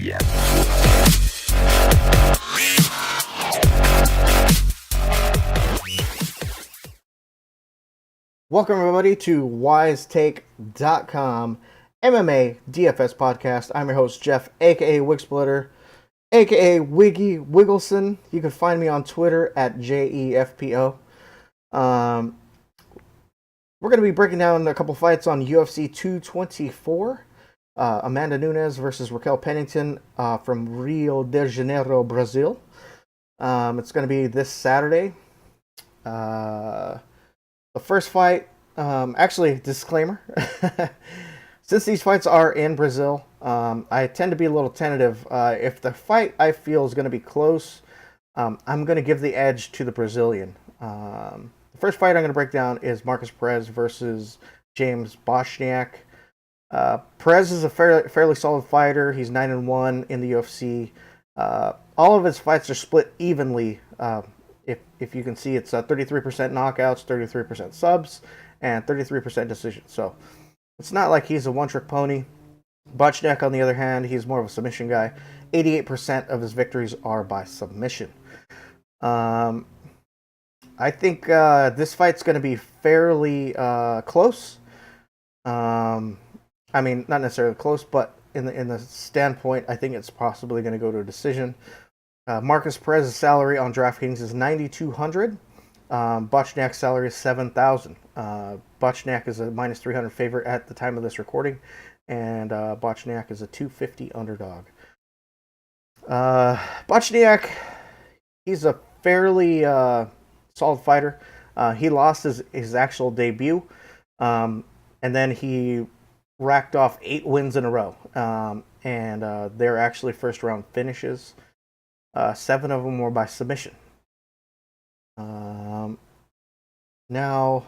begin. Welcome, everybody, to wisetake.com MMA DFS podcast. I'm your host, Jeff, a.k.a. Wigsplitter, a.k.a. Wiggy Wiggleson. You can find me on Twitter at JEFPO. We're going to be breaking down a couple fights on UFC 224. Amanda Nunes versus Raquel Pennington from Rio de Janeiro, Brazil. It's going to be this Saturday. The first fight, actually, disclaimer, since these fights are in Brazil, I tend to be a little tentative. If the fight I feel is going to be close, I'm going to give the edge to the Brazilian. The first fight I'm going to break down is Marcus Perez versus James Bochniak. Perez is a fairly solid fighter. He's 9-1 in the UFC. All of his fights are split evenly. If you can see, it's 33% knockouts, 33% subs, and 33% decisions. So it's not like he's a one-trick pony. Bochniak, on the other hand, he's more of a submission guy. 88% of his victories are by submission. I think this fight's going to be fairly close. I mean, not necessarily close, but in the standpoint, I think it's possibly going to go to a decision. Marcus Perez's salary on DraftKings is $9,200. Bochniak's salary is $7,000. Bochniak is a minus 300 favorite at the time of this recording, and Bochniak is a 250 underdog. Bochniak, he's a fairly solid fighter. He lost his actual debut, and then he racked off 8 wins in a row, and they're actually first round finishes. 7 of them were by submission. Now,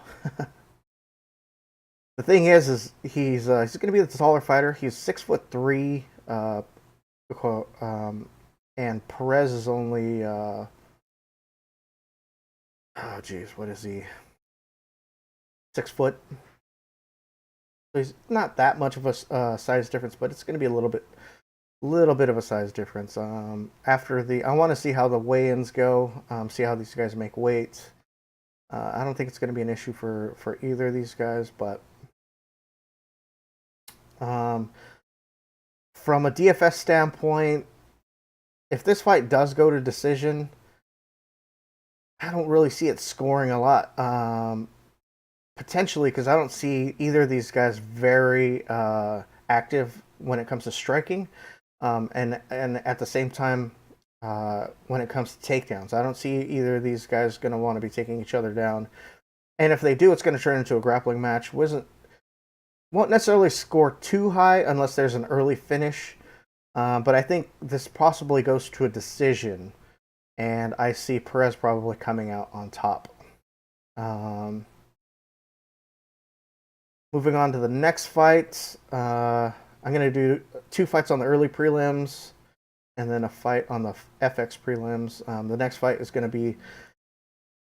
the thing is he's going to be the taller fighter. He's 6'3", and Perez is only what is he? 6 foot. So he's not that much of a size difference, but it's going to be a little bit of a size difference. I want to see how the weigh-ins go, see how these guys make weight. I don't think it's going to be an issue for either of these guys, but from a DFS standpoint, if this fight does go to decision, I don't really see it scoring a lot. Potentially, because I don't see either of these guys very active when it comes to striking. And at the same time, when it comes to takedowns, I don't see either of these guys going to want to be taking each other down. And if they do, it's going to turn into a grappling match. Won't necessarily score too high unless there's an early finish. But I think this possibly goes to a decision, and I see Perez probably coming out on top. Moving on to the next fight. I'm going to do 2 fights on the early prelims and then a fight on the FX prelims. The next fight is going to be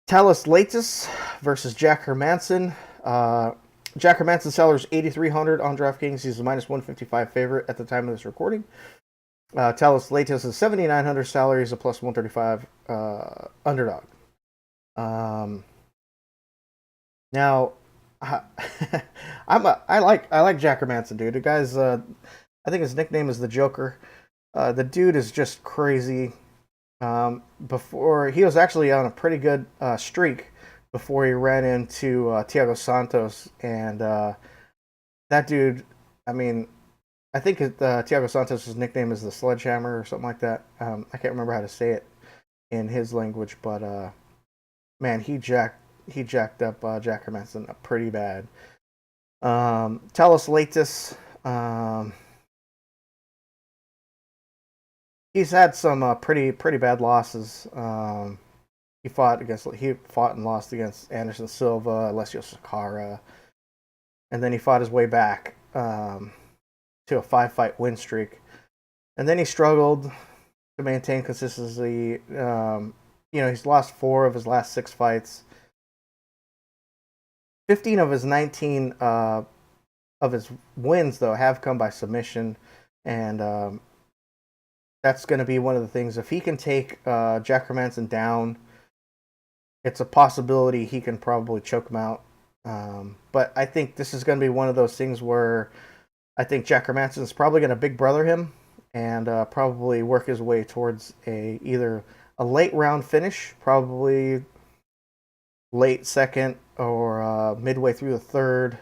Thales Leites versus Jack Hermansson. Jack Hermansson's salary is $8,300 on DraftKings. He's a minus 155 favorite at the time of this recording. Thales Leites is $7,900 salary. He's a plus 135 underdog. Now, I like Jack Hermansson, dude. The guy's I think his nickname is the Joker. The dude is just crazy. Before he was actually on a pretty good streak before he ran into Thiago Santos, and that dude, I mean, I think Thiago Santos' nickname is the Sledgehammer or something like that. I can't remember how to say it in his language, but man, he jacked up Jack Hermansson pretty bad. Thales Leites, he's had some pretty bad losses. He fought and lost against Anderson Silva, Alessio Sakara, and then he fought his way back to a 5-fight win streak, and then he struggled to maintain consistency. He's lost 4 of his last 6 fights. 15 of his 19 of his wins, though, have come by submission, and that's going to be one of the things. If he can take Jack Hermansson down, it's a possibility he can probably choke him out. But I think this is going to be one of those things where I think Jack Hermansson is probably going to big brother him and probably work his way towards either a late round finish, probably late second or midway through the third.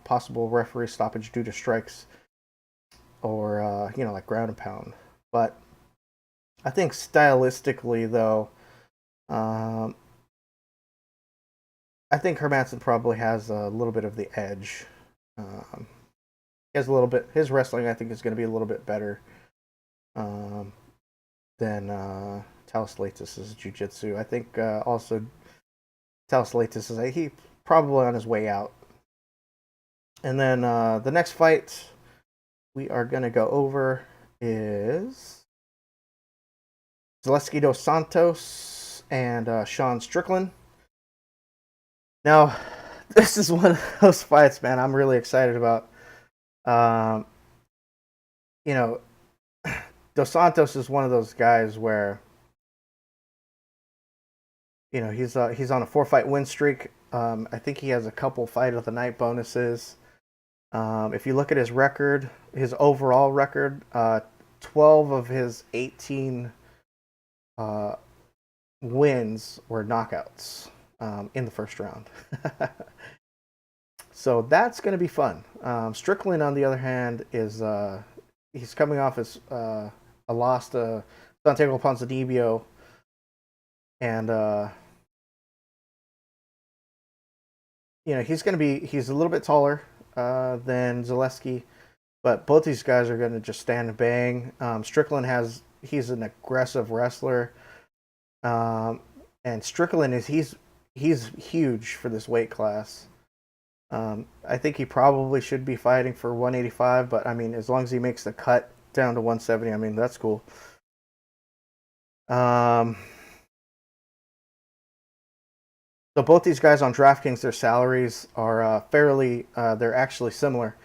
Possible referee stoppage due to strikes or like ground and pound. But I think stylistically, though, I think Hermansson probably has a little bit of the edge. He has a little bit. His wrestling, I think, is going to be a little bit better than Talis Leitis' jiu-jitsu. I think also Talis Leitis is he probably on his way out. And then the next fight we are going to go over is Zaleski dos Santos and Sean Strickland. Now, this is one of those fights, man, I'm really excited about. Dos Santos is one of those guys where, he's on a 4-fight win streak. I think he has a couple fight of the night bonuses. If you look at his record, his overall record, 12 of his 18 wins were knockouts in the first round. So that's going to be fun. Strickland, on the other hand, is he's coming off his a loss to Santiago Ponzinibbio, and he's a little bit taller than Zaleski, but both these guys are going to just stand and bang. Strickland he's an aggressive wrestler, and Strickland he's huge for this weight class. I think he probably should be fighting for 185, but I mean, as long as he makes the cut down to 170, I mean, that's cool. So both these guys on DraftKings, their salaries are they're actually similar.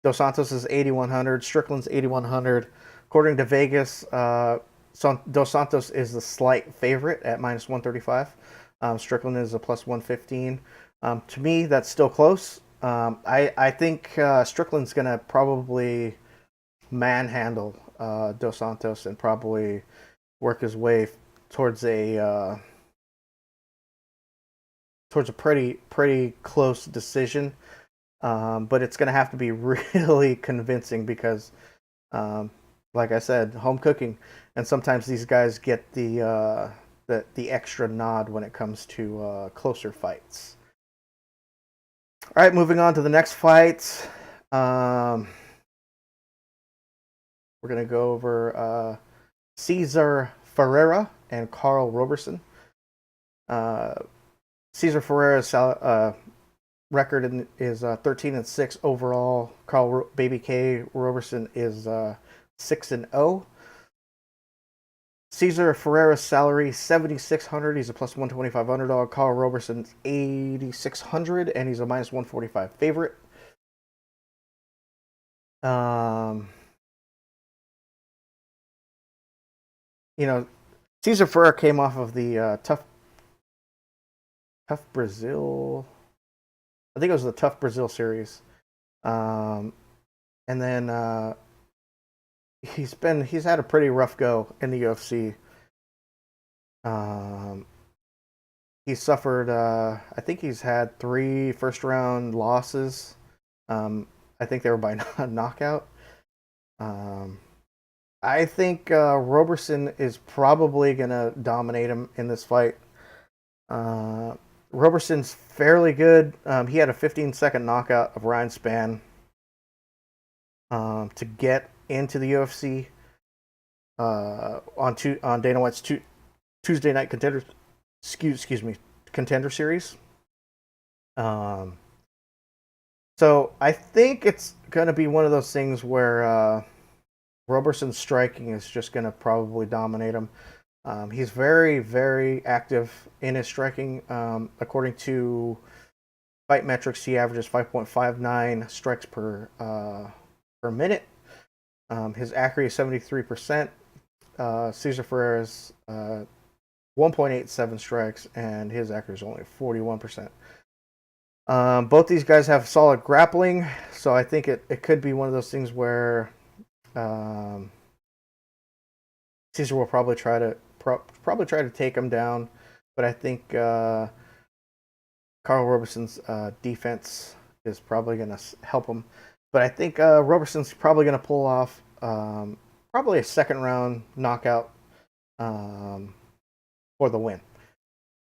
Dos Santos is 8,100, Strickland's 8,100. According to Vegas, Dos Santos is the slight favorite at minus 135. Strickland is a plus 115. To me, that's still close. I think Strickland's going to probably manhandle Dos Santos and probably work his way towards a pretty close decision. But it's going to have to be really convincing because, like I said, home cooking, and sometimes these guys get the extra nod when it comes to closer fights. All right, moving on to the next fight. We're going to go over Cesar Ferreira and Carl Roberson. Cesar Ferreira's record is 13-6 overall. Carl Baby K Roberson is 6-0. Cesar Ferreira's salary $7,600. He's a plus 125 underdog. Carl Roberson's $8,600, and he's a minus 145 favorite. Cesar Ferreira came off of the tough Brazil. I think it was the Tough Brazil series, and then he's had a pretty rough go in the UFC. He suffered. I think he's had 3 first-round losses. I think they were by knockout. I think Roberson is probably gonna dominate him in this fight. Roberson's fairly good. He had a 15-second knockout of Ryan Spann to get into the UFC on Dana White's Tuesday night contender. Excuse me, contender series. So I think it's gonna be one of those things where Roberson's striking is just gonna probably dominate him. He's very, very active in his striking. According to Fight Metrics, he averages 5.59 strikes per minute. His accuracy is 73%. Cesar Ferreira's 1.87 strikes, and his accuracy is only 41%. Both these guys have solid grappling, so I think it could be one of those things where Cesar will probably try to take him down, but I think Carl Robeson's defense is probably going to help him. But I think Roberson's probably going to pull off probably a second round knockout for the win.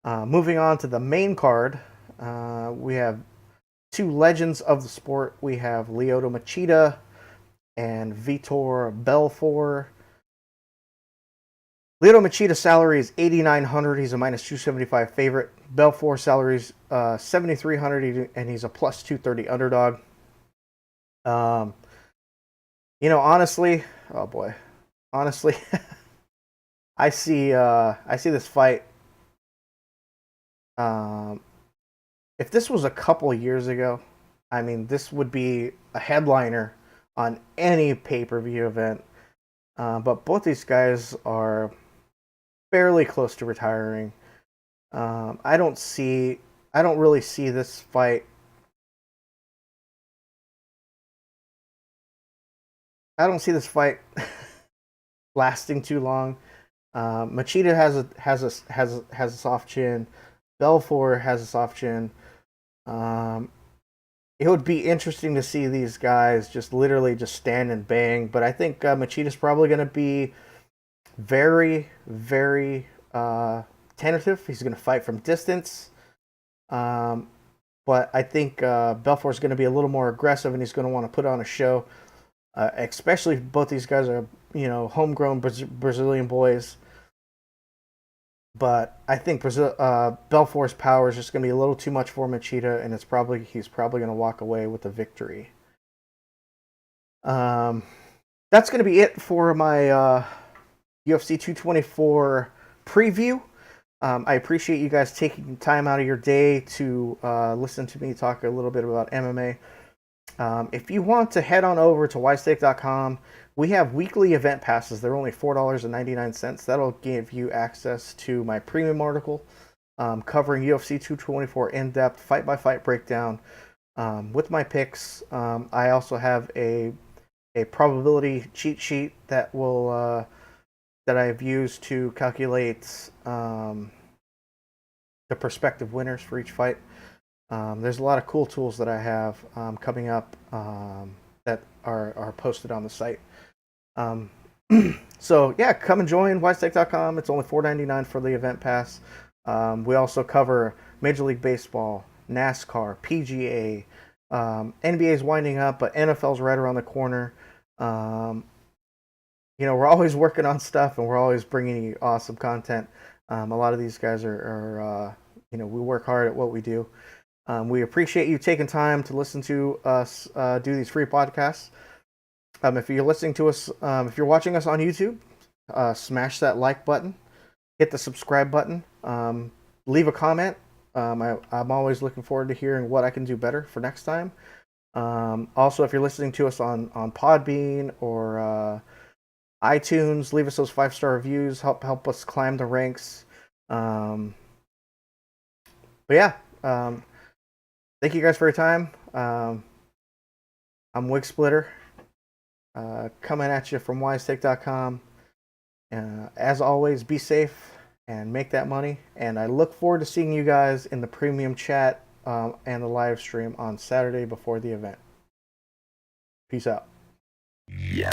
Moving on to the main card, we have two legends of the sport. We have Lyoto Machida and Vitor Belfort. Lyoto Machida's salary is $8,900. He's a minus 275 favorite. Belfort's salary is $7,300, and he's a plus 230 underdog. Honestly, oh boy, honestly, I see this fight. If this was a couple years ago, I mean, this would be a headliner on any pay-per-view event. But both these guys are fairly close to retiring. I don't really see this fight. I don't see this fight lasting too long. Machida has a soft chin. Belfort has a soft chin. It would be interesting to see these guys just literally just stand and bang. But I think Machida's probably going to be very, very tentative. He's going to fight from distance. But I think Belfort's going to be a little more aggressive, and he's going to want to put on a show. Especially if both these guys are, homegrown Brazilian boys. But I think Belfort's power is just going to be a little too much for Machida, and he's probably going to walk away with the victory. That's going to be it for my UFC 224 preview. I appreciate you guys taking time out of your day to listen to me talk a little bit about MMA. If you want to head on over to wisestake.com, we have weekly event passes. They're only $4.99. That'll give you access to my premium article covering UFC 224 in-depth, fight-by-fight breakdown with my picks. I also have a probability cheat sheet that I've used to calculate the prospective winners for each fight. There's a lot of cool tools that I have coming up that are posted on the site. So yeah, come and join wisestake.com. It's only $4.99 for the event pass. We also cover Major League Baseball, NASCAR, PGA. NBA is winding up, but NFL's right around the corner. We're always working on stuff, and we're always bringing you awesome content. A lot of these guys are we work hard at what we do. We appreciate you taking time to listen to us do these free podcasts. If you're listening to us, if you're watching us on YouTube, smash that like button, hit the subscribe button, leave a comment. I'm always looking forward to hearing what I can do better for next time. Also, if you're listening to us on Podbean or iTunes, leave us those 5-star reviews. Help us climb the ranks. But yeah. Thank you guys for your time. I'm Wigsplitter, coming at you from wisestake.com. As always, be safe and make that money. And I look forward to seeing you guys in the premium chat and the live stream on Saturday before the event. Peace out. Yeah.